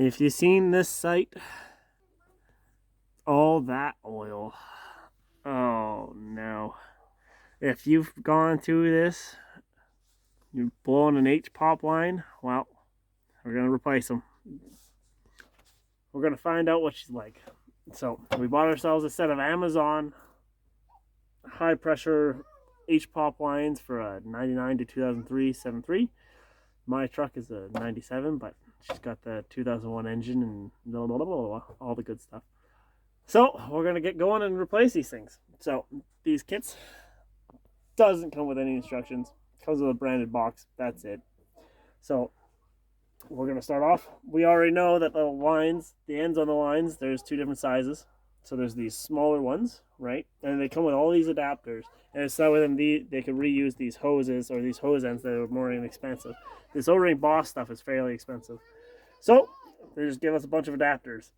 If you've seen this site, all that oil. Oh no. If you've gone through this, you're blowing an hpop line, well, we're going to replace them. We're going to find out what she's like. So we bought ourselves a set of Amazon high pressure hpop lines for a 99 to 2003 7.3. My truck is a 97, but she's got the 2001 engine and blah, blah, blah, blah, blah, all the good stuff. So we're going to get going and replace these things. So these kits doesn't come with any instructions. Comes with a branded box. That's it. So we're going to start off. We already know that the lines, the ends on the lines, there's two different sizes. So there's these smaller ones, right? And they come with all these adapters. And it's not with them, they can reuse these hoses or these hose ends that are more inexpensive. This O-ring Boss stuff is fairly expensive. So they just give us a bunch of adapters.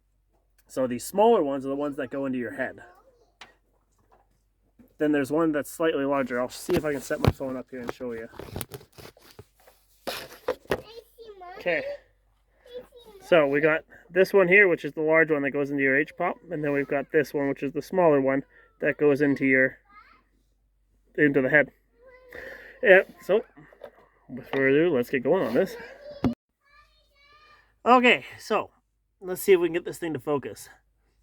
So these smaller ones are the ones that go into your head. Then there's one that's slightly larger. I'll see if I can set my phone up here and show you. Okay. So we got this one here, which is the large one that goes into your hpop, and then we've got this one, which is the smaller one that goes into the head. Yeah, so without further ado, let's get going on this. Okay, so let's see if we can get this thing to focus.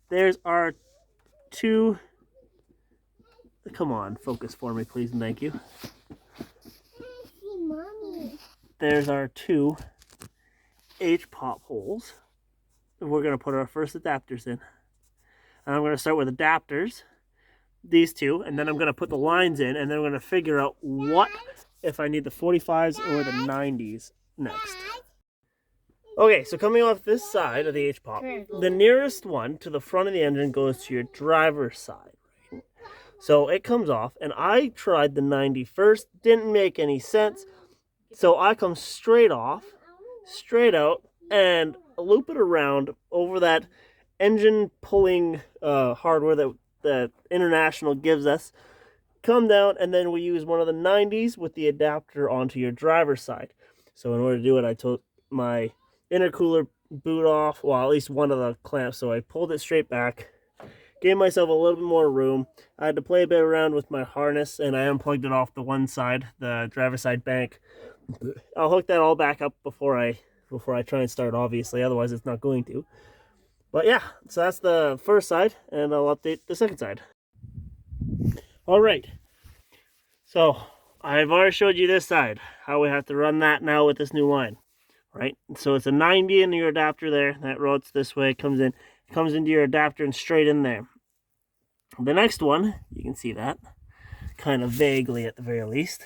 There's our two. Come on, focus for me, please, and thank you. There's our two hpop holes. We're going to put our first adapters in. And I'm going to start with adapters, these two, and then I'm going to put the lines in, and then we're going to figure out what, if I need the 45s or the 90s next. Okay, so coming off this side of the hpop, the nearest one to the front of the engine goes to your driver's side. Right? So it comes off, and I tried the 90 first, didn't make any sense. So I come straight off, straight out, and loop it around over that engine pulling hardware that International gives us. Come down, and then we use one of the 90s with the adapter onto your driver's side. So in order to do it, I took my intercooler boot off, well, at least one of the clamps, so I pulled it straight back, gave myself a little bit more room. I had to play a bit around with my harness, and I unplugged it off the one side, the driver's side bank. I'll hook that all back up before I try and start, obviously, otherwise it's not going to. But yeah, so that's the first side, and I'll update the second side. Alright, so I've already showed you this side, how we have to run that now with this new line. Right, so it's a 90 in your adapter there, that rotates this way, comes into your adapter and straight in there. The next one, you can see that, kind of vaguely at the very least,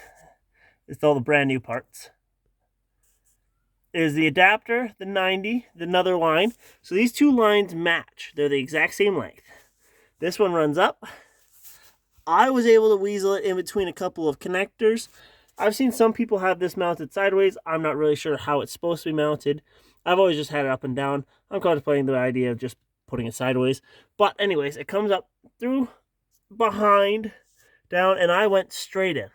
it's all the brand new parts, is the adapter, the 90, another line. So these two lines match, they're the exact same length. This one runs up. I was able to weasel it in between a couple of connectors. I've seen some people have this mounted sideways. I'm not really sure how it's supposed to be mounted. I've always just had it up and down. I'm contemplating the idea of just putting it sideways. But anyways, it comes up through, behind, down, and I went straight in.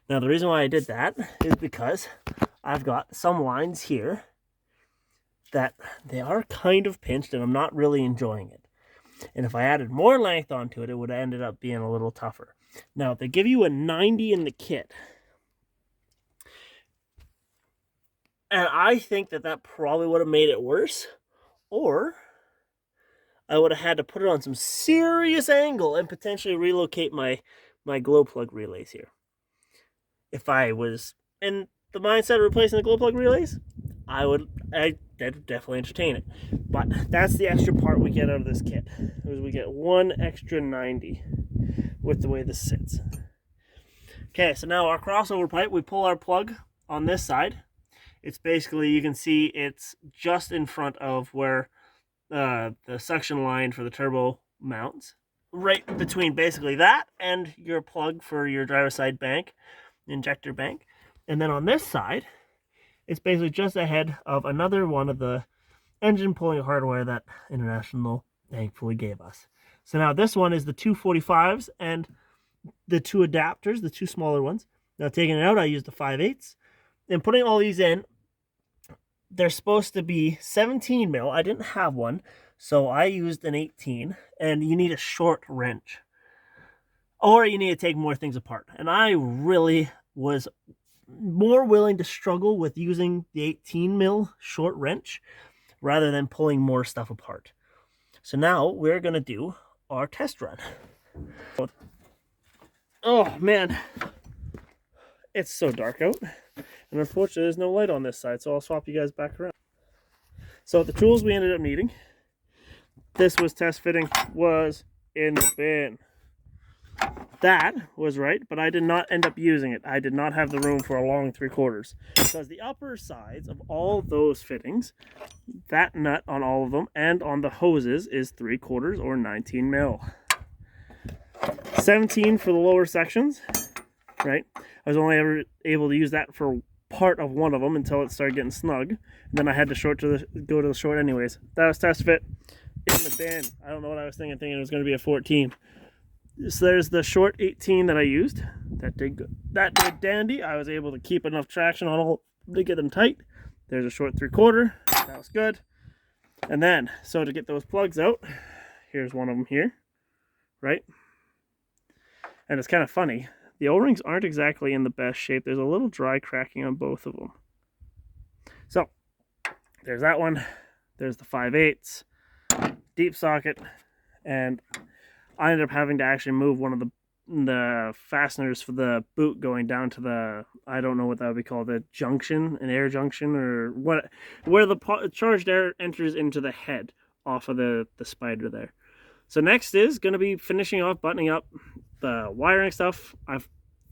Now the reason why I did that is because I've got some lines here that they are kind of pinched and I'm not really enjoying it. And if I added more length onto it, it would have ended up being a little tougher. Now, if they give you a 90 in the kit, and I think that probably would have made it worse, or I would have had to put it on some serious angle and potentially relocate my glow plug relays here. If I was in the mindset of replacing the glow plug relays, I'd definitely entertain it. But that's the extra part we get out of this kit, is we get one extra 90 with the way this sits. Okay, so now our crossover pipe, we pull our plug on this side. It's basically, you can see it's just in front of where the suction line for the turbo mounts. Right between basically that and your plug for your driver's side bank, injector bank. And then on this side, it's basically just ahead of another one of the engine pulling hardware that International thankfully gave us. So now this one is the 245s and the two adapters, the two smaller ones. Now taking it out, I used the 5/8. And putting all these in, they're supposed to be 17 mil. I didn't have one, so I used an 18, and you need a short wrench. Or you need to take more things apart. And I really was more willing to struggle with using the 18 mil short wrench rather than pulling more stuff apart. So now we're going to do our test run. Oh man, it's so dark out. And unfortunately there's no light on this side, so I'll swap you guys back around. So the tools we ended up needing, this was test fitting, was in the bin. That was right, but I did not end up using it. I did not have the room for a long 3/4 because the upper sides of all those fittings, that nut on all of them and on the hoses is 3/4 or 19 mil. 17 for the lower sections, right? I was only ever able to use that for part of one of them until it started getting snug. And then I had to go to the short anyways. That was test fit in the bin. I don't know what I was thinking it was going to be a 14. So there's the short 18 that I used. That did good. That did dandy. I was able to keep enough traction on all to get them tight. There's a short 3/4. That was good. And then, so to get those plugs out, here's one of them here, right? And it's kind of funny. The O-rings aren't exactly in the best shape. There's a little dry cracking on both of them. So there's that one. There's the 5/8 deep socket, and I ended up having to actually move one of the fasteners for the boot going down to the, I don't know what that would be called, the junction, an air junction, or what, where the charged air enters into the head off of the spider there. So next is going to be finishing off, buttoning up the wiring stuff. I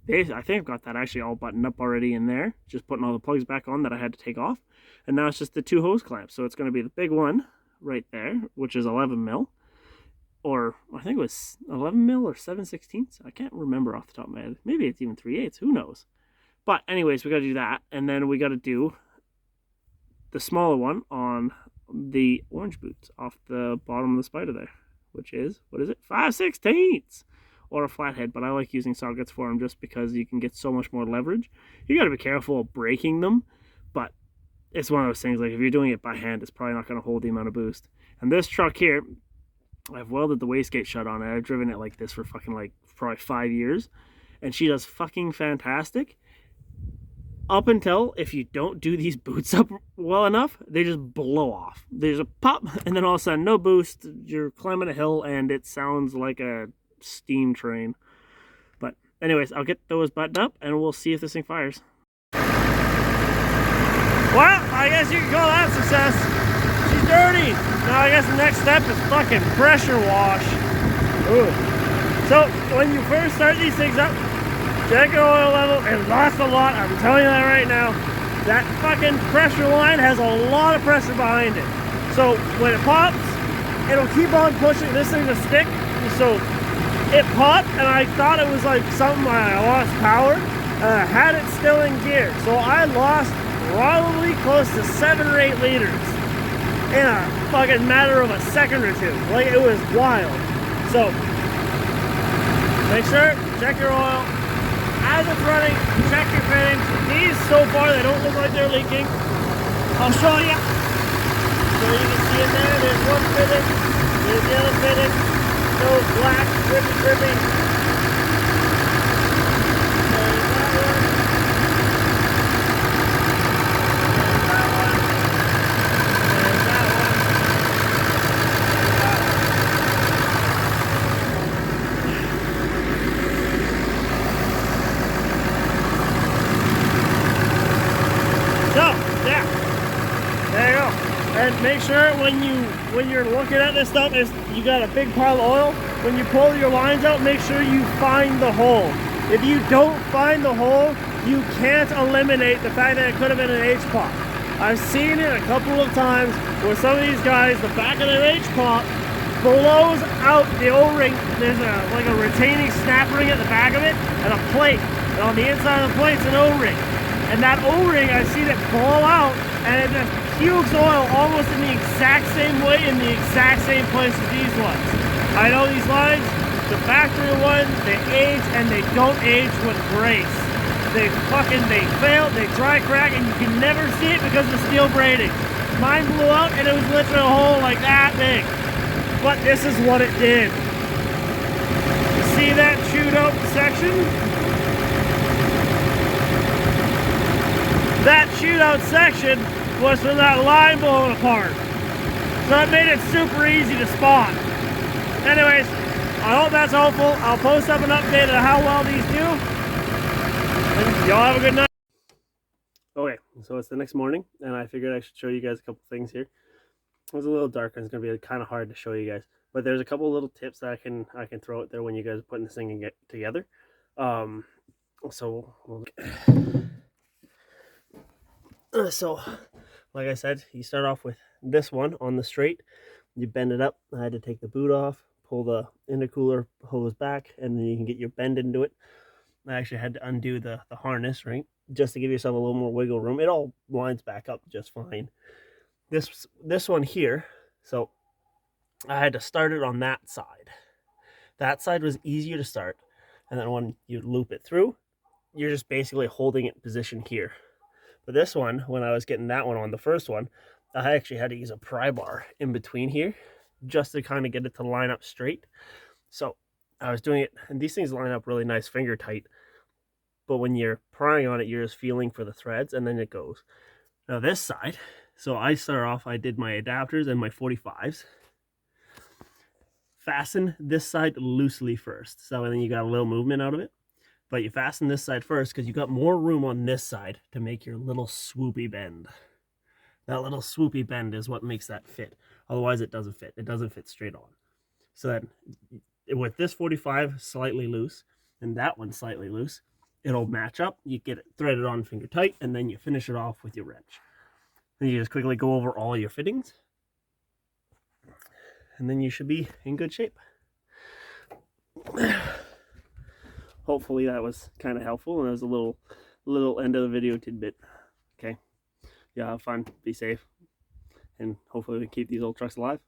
think I've got that actually all buttoned up already in there, just putting all the plugs back on that I had to take off. And now it's just the 2 hose clamps. So it's going to be the big one right there, which is 11 mil. Or I think it was 11 mil or 7/16. I can't remember off the top of my head. Maybe it's even 3/8. Who knows? But anyways, we got to do that. And then we got to do the smaller one on the orange boots off the bottom of the spider there, which is, what is it? 5/16. Or a flathead. But I like using sockets for them just because you can get so much more leverage. You got to be careful of breaking them. But it's one of those things, like if you're doing it by hand, it's probably not going to hold the amount of boost. And this truck here, I've welded the wastegate shut on it. I've driven it like this for fucking like probably 5 years. And she does fucking fantastic. Up until if you don't do these boots up well enough, they just blow off. There's a pop and then all of a sudden no boost. You're climbing a hill and it sounds like a steam train. But anyways, I'll get those buttoned up and we'll see if this thing fires. Well, I guess you can call that success. She's dirty. Now I guess the next step is fucking pressure wash. Ooh. So when you first start these things up, check your oil level. It lost a lot. I'm telling you that right now. That fucking pressure line has a lot of pressure behind it. So when it pops, it'll keep on pushing this thing to stick. So it popped and I thought it was like something I lost power. Had it still in gear. So I lost probably close to 7 or 8 liters in a fucking matter of a second or two. Like, it was wild. So make sure, check your oil. As it's running, check your fittings. These, so far, they don't look like they're leaking. I'll show you. So you can see in there, there's one fitting, there's the other fitting. No black, drippy. And make sure when you're looking at this stuff, you got a big pile of oil. When you pull your lines out, make sure you find the hole. If you don't find the hole, you can't eliminate the fact that it could have been an hpop. I've seen it a couple of times where some of these guys, the back of their hpop blows out the O-ring. There's like a retaining snap ring at the back of it and a plate. And on the inside of the plate's an O-ring. And that O-ring, I've seen it blow out and it just pukes oil almost in the exact same way in the exact same place as these ones. I know these lines, the factory ones, they age and they don't age with grace. they failed, they dry crack, and you can never see it because of the steel braiding. Mine blew out and it was literally a hole like that big. But this is what it did. See that chewed out section? That chewed out section was from that line blowing apart. So it made it super easy to spot. Anyways, I hope that's helpful. I'll post up an update on how well these do. And y'all have a good night. Okay, so it's the next morning, and I figured I should show you guys a couple things here. It was a little dark, and it's gonna be kind of hard to show you guys. But there's a couple little tips that I can throw out there when you guys are putting this thing and get together. So like I said, you start off with this one on the straight. You bend it up. I had to take the boot off, pull the intercooler hose back, and then you can get your bend into it. I actually had to undo the harness, right, just to give yourself a little more wiggle room. It all lines back up just fine. This one here, so I had to start it on that side. That side was easier to start, and then when you loop it through, you're just basically holding it in position here. But this one, when I was getting that one on the first one, I actually had to use a pry bar in between here just to kind of get it to line up straight. So I was doing it, and these things line up really nice finger tight, but when you're prying on it, you're just feeling for the threads, and then it goes. Now this side, so I start off, I did my adapters and my 45s. Fasten this side loosely first, so then you got a little movement out of it. But you fasten this side first because you got more room on this side to make your little swoopy bend. That little swoopy bend is what makes that fit. Otherwise it doesn't fit. It doesn't fit straight on. So then with this 45 slightly loose and that one slightly loose, it'll match up. You get it threaded on finger tight, and then you finish it off with your wrench. And you just quickly go over all your fittings, and then you should be in good shape. Hopefully that was kind of helpful, and it was a little end of the video tidbit. Okay, yeah, have fun, be safe, and hopefully we can keep these old trucks alive.